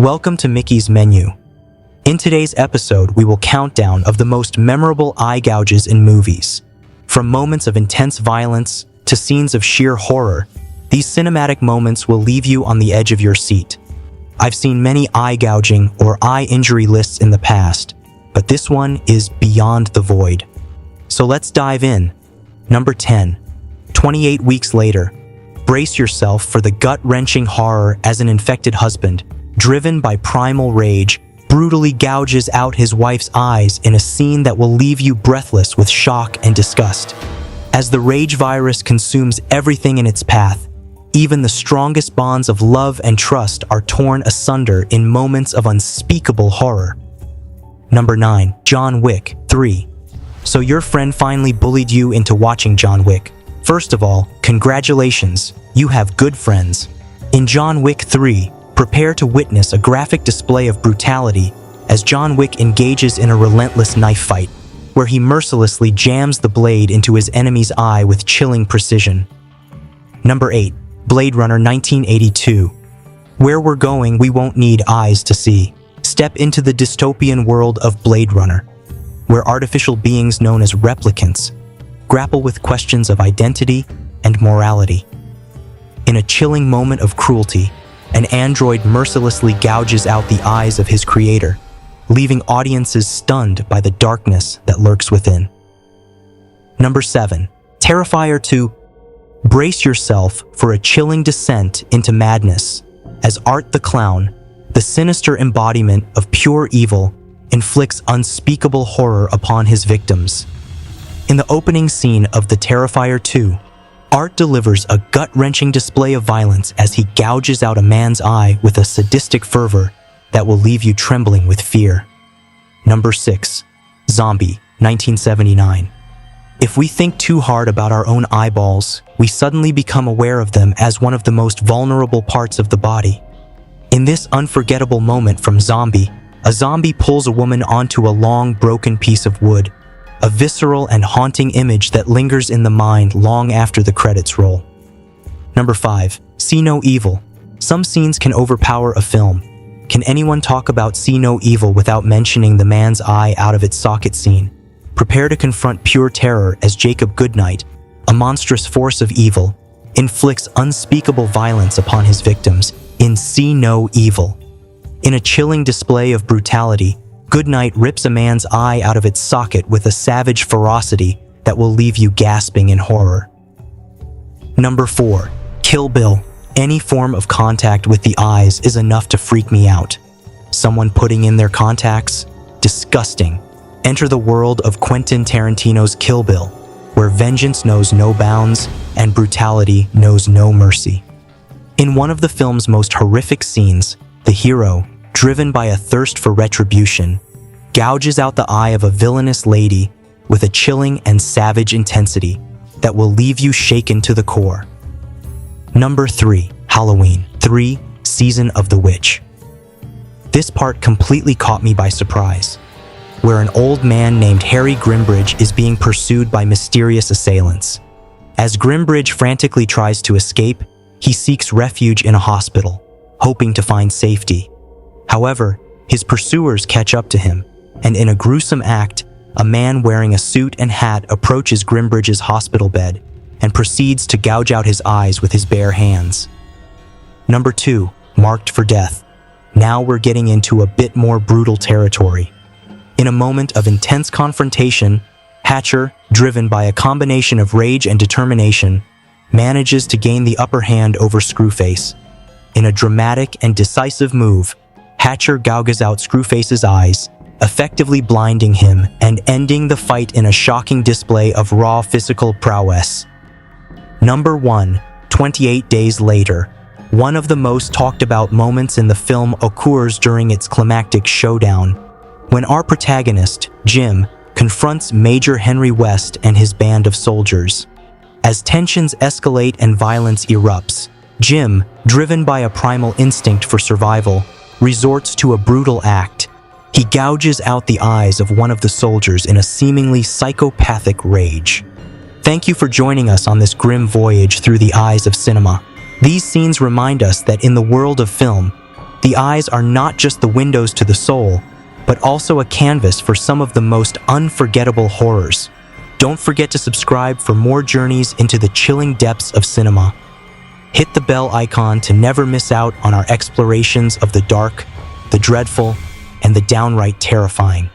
Welcome to Mickey's Menu. In today's episode, we will count down of the most memorable eye gouges in movies. From moments of intense violence to scenes of sheer horror, these cinematic moments will leave you on the edge of your seat. I've seen many eye gouging or eye injury lists in the past, but this one is beyond the void. So let's dive in. Number 10. 28 weeks later. Brace yourself for the gut-wrenching horror as an infected husband, driven by primal rage, brutally gouges out his wife's eyes in a scene that will leave you breathless with shock and disgust. As the rage virus consumes everything in its path, even the strongest bonds of love and trust are torn asunder in moments of unspeakable horror. Number 9. John Wick 3. So your friend finally bullied you into watching John Wick. First of all, congratulations, you have good friends. In John Wick 3, prepare to witness a graphic display of brutality as John Wick engages in a relentless knife fight, where he mercilessly jams the blade into his enemy's eye with chilling precision. Number 8. Blade Runner 1982. Where we're going, we won't need eyes to see. Step into the dystopian world of Blade Runner, where artificial beings known as replicants grapple with questions of identity and morality. In a chilling moment of cruelty, an android mercilessly gouges out the eyes of his creator, leaving audiences stunned by the darkness that lurks within. Number 7. Terrifier 2. Brace yourself for a chilling descent into madness, as Art the Clown, the sinister embodiment of pure evil, inflicts unspeakable horror upon his victims. In the opening scene of The Terrifier 2, Art delivers a gut-wrenching display of violence as he gouges out a man's eye with a sadistic fervor that will leave you trembling with fear. Number 6. Zombie 1979. If we think too hard about our own eyeballs, we suddenly become aware of them as one of the most vulnerable parts of the body. In this unforgettable moment from Zombie, a zombie pulls a woman onto a long, broken piece of wood, a visceral and haunting image that lingers in the mind long after the credits roll. Number 5. See No Evil. Some scenes can overpower a film. Can anyone talk about See No Evil without mentioning the man's eye out of its socket scene? Prepare to confront pure terror as Jacob Goodnight, a monstrous force of evil, inflicts unspeakable violence upon his victims in See No Evil. In a chilling display of brutality, Goodnight rips a man's eye out of its socket with a savage ferocity that will leave you gasping in horror. Number 4. Kill Bill. Any form of contact with the eyes is enough to freak me out. Someone putting in their contacts? Disgusting. Enter the world of Quentin Tarantino's Kill Bill, where vengeance knows no bounds and brutality knows no mercy. In one of the film's most horrific scenes, the hero, driven by a thirst for retribution, gouges out the eye of a villainous lady with a chilling and savage intensity that will leave you shaken to the core. Number 3. Halloween 3. Season of the Witch. This part completely caught me by surprise, where an old man named Harry Grimbridge is being pursued by mysterious assailants. As Grimbridge frantically tries to escape, he seeks refuge in a hospital, hoping to find safety. However, his pursuers catch up to him, and in a gruesome act, a man wearing a suit and hat approaches Grimbridge's hospital bed and proceeds to gouge out his eyes with his bare hands. Number 2. Marked for Death. Now we're getting into a bit more brutal territory. In a moment of intense confrontation, Hatcher, driven by a combination of rage and determination, manages to gain the upper hand over Screwface. In a dramatic and decisive move, Hatcher gouges out Screwface's eyes, effectively blinding him and ending the fight in a shocking display of raw physical prowess. Number 1. 28 Days Later. One of the most talked about moments in the film occurs during its climactic showdown, when our protagonist, Jim, confronts Major Henry West and his band of soldiers. As tensions escalate and violence erupts, Jim, driven by a primal instinct for survival, resorts to a brutal act. He gouges out the eyes of one of the soldiers in a seemingly psychopathic rage. Thank you for joining us on this grim voyage through the eyes of cinema. These scenes remind us that in the world of film, The eyes are not just the windows to the soul, but also a canvas for some of the most unforgettable horrors. Don't forget to subscribe for more journeys into the chilling depths of cinema. Hit the bell icon to never miss out on our explorations of the dark, the dreadful, and the downright terrifying.